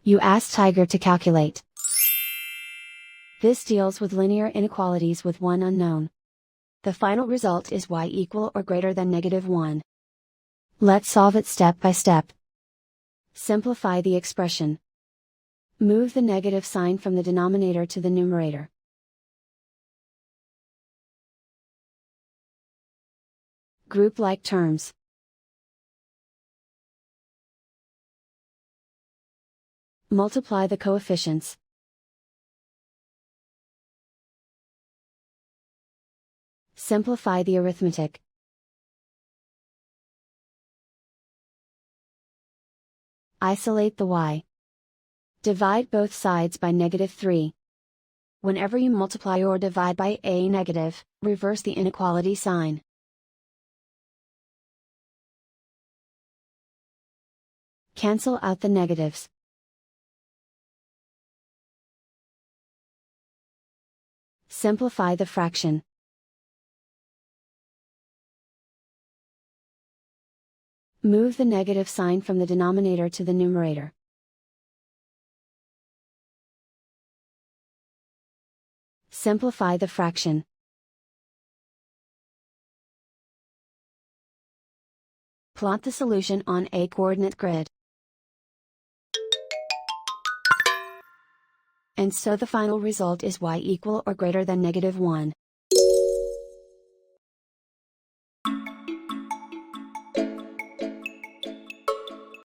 You ask Tiger to calculate. This deals with linear inequalities with one unknown. The final result is y equal or greater than -1. Let's solve it step by step. Simplify the expression. Move the negative sign from the denominator to the numerator. Group like terms. Multiply the coefficients. Simplify the arithmetic. Isolate the y. Divide both sides by -3. Whenever you multiply or divide by a negative, reverse the inequality sign. Cancel out the negatives. Simplify the fraction. Move the negative sign from the denominator to the numerator. Simplify the fraction. Plot the solution on a coordinate grid. And so the final result is y equal or greater than -1.